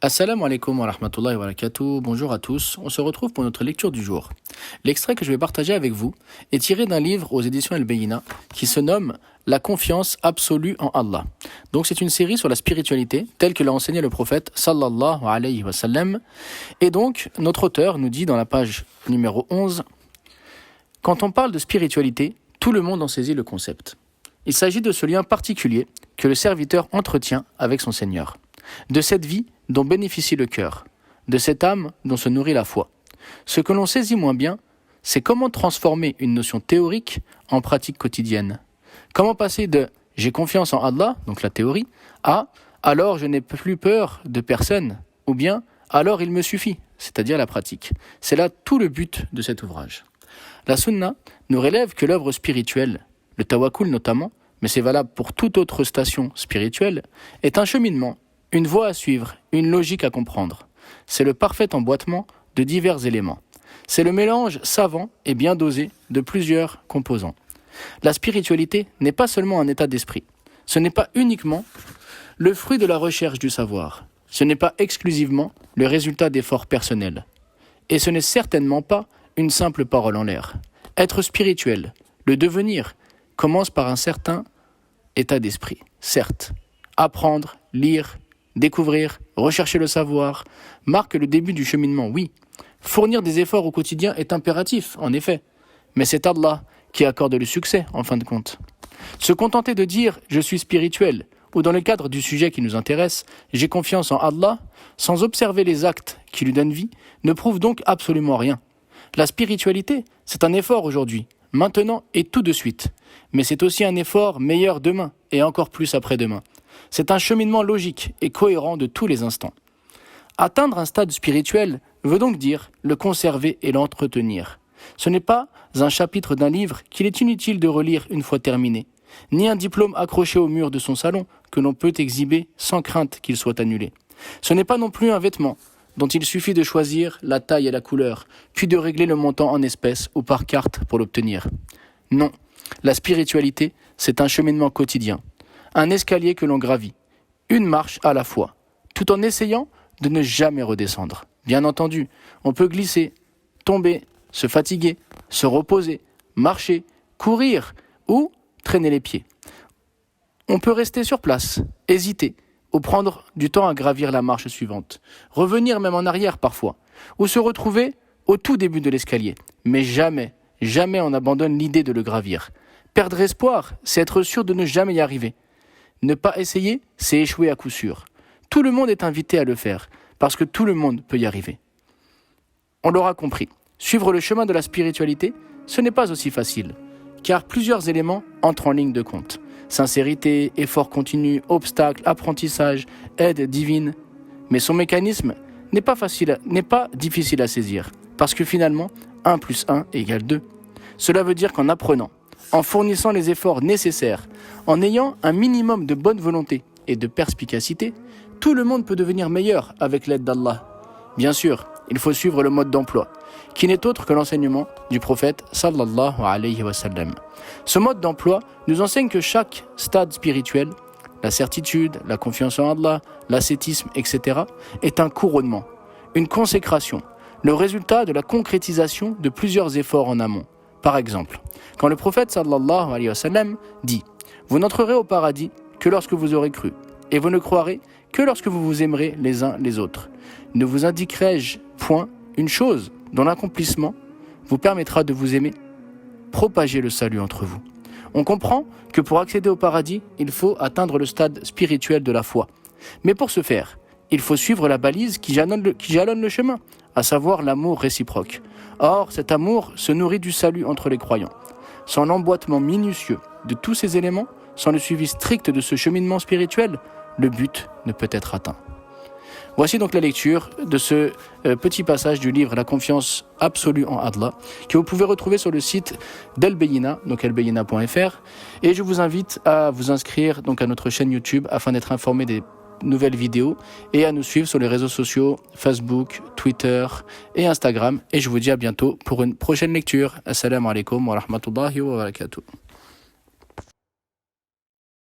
Assalamu alaikum wa rahmatullahi wa barakatuh. Bonjour à tous. On se retrouve pour notre lecture du jour. L'extrait que je vais partager avec vous est tiré d'un livre aux éditions Al-Bayyina qui se nomme La confiance absolue en Allah. Donc c'est une série sur la spiritualité telle que l'a enseigné le prophète sallallahu alayhi wa sallam. Et donc notre auteur nous dit dans la page numéro 11: quand on parle de spiritualité, tout le monde en saisit le concept. Il s'agit de ce lien particulier que le serviteur entretient avec son Seigneur, de cette vie dont bénéficie le cœur, de cette âme dont se nourrit la foi. Ce que l'on saisit moins bien, c'est comment transformer une notion théorique en pratique quotidienne. Comment passer de « j'ai confiance en Allah », donc la théorie, à « alors je n'ai plus peur de personne » ou bien « alors il me suffit », c'est-à-dire la pratique. C'est là tout le but de cet ouvrage. La sunna nous relève que l'œuvre spirituelle, le tawakkul notamment, mais c'est valable pour toute autre station spirituelle, est un cheminement, une voie à suivre, une logique à comprendre. C'est le parfait emboîtement de divers éléments. C'est le mélange savant et bien dosé de plusieurs composants. La spiritualité n'est pas seulement un état d'esprit. Ce n'est pas uniquement le fruit de la recherche du savoir. Ce n'est pas exclusivement le résultat d'efforts personnels. Et ce n'est certainement pas une simple parole en l'air. Être spirituel, le devenir, commence par un certain état d'esprit. Certes, apprendre, lire, découvrir, rechercher le savoir, marque le début du cheminement, oui. Fournir des efforts au quotidien est impératif, en effet. Mais c'est Allah qui accorde le succès, en fin de compte. Se contenter de dire « je suis spirituel » ou dans le cadre du sujet qui nous intéresse « j'ai confiance en Allah » sans observer les actes qui lui donnent vie, ne prouve donc absolument rien. La spiritualité, c'est un effort aujourd'hui, maintenant et tout de suite. Mais c'est aussi un effort meilleur demain et encore plus après-demain. C'est un cheminement logique et cohérent de tous les instants. Atteindre un stade spirituel veut donc dire le conserver et l'entretenir. Ce n'est pas un chapitre d'un livre qu'il est inutile de relire une fois terminé, ni un diplôme accroché au mur de son salon que l'on peut exhiber sans crainte qu'il soit annulé. Ce n'est pas non plus un vêtement dont il suffit de choisir la taille et la couleur, puis de régler le montant en espèces ou par carte pour l'obtenir. Non, la spiritualité, c'est un cheminement quotidien. Un escalier que l'on gravit, une marche à la fois, tout en essayant de ne jamais redescendre. Bien entendu, on peut glisser, tomber, se fatiguer, se reposer, marcher, courir ou traîner les pieds. On peut rester sur place, hésiter, ou prendre du temps à gravir la marche suivante, revenir même en arrière parfois, ou se retrouver au tout début de l'escalier. Mais jamais, jamais on n'abandonne l'idée de le gravir. Perdre espoir, c'est être sûr de ne jamais y arriver. Ne pas essayer, c'est échouer à coup sûr. Tout le monde est invité à le faire, parce que tout le monde peut y arriver. On l'aura compris, suivre le chemin de la spiritualité, ce n'est pas aussi facile, car plusieurs éléments entrent en ligne de compte. Sincérité, effort continu, obstacles, apprentissage, aide divine. Mais son mécanisme n'est pas difficile à saisir, parce que finalement, 1 + 1 = 2. Cela veut dire qu'en apprenant, en fournissant les efforts nécessaires, en ayant un minimum de bonne volonté et de perspicacité, tout le monde peut devenir meilleur avec l'aide d'Allah. Bien sûr, il faut suivre le mode d'emploi, qui n'est autre que l'enseignement du prophète sallallahu alayhi wa sallam. Ce mode d'emploi nous enseigne que chaque stade spirituel, la certitude, la confiance en Allah, l'ascétisme, etc., est un couronnement, une consécration, le résultat de la concrétisation de plusieurs efforts en amont. Par exemple, quand le prophète sallallahu alayhi wa sallam dit « Vous n'entrerez au paradis que lorsque vous aurez cru, et vous ne croirez que lorsque vous vous aimerez les uns les autres. Ne vous indiquerai-je point une chose dont l'accomplissement vous permettra de vous aimer ? Propagez le salut entre vous. » On comprend que pour accéder au paradis, il faut atteindre le stade spirituel de la foi. Mais pour ce faire, il faut suivre la balise qui jalonne le chemin, à savoir l'amour réciproque. Or, cet amour se nourrit du salut entre les croyants. Sans l'emboîtement minutieux de tous ces éléments, sans le suivi strict de ce cheminement spirituel, le but ne peut être atteint. Voici donc la lecture de ce petit passage du livre La confiance absolue en Allah, que vous pouvez retrouver sur le site d'Al-Bayyina, donc albayina.fr. Et je vous invite à vous inscrire donc à notre chaîne YouTube afin d'être informé des nouvelles vidéos et à nous suivre sur les réseaux sociaux Facebook, Twitter et Instagram. Et je vous dis à bientôt pour une prochaine lecture. Assalamu alaikum wa rahmatullahi wa barakatuh.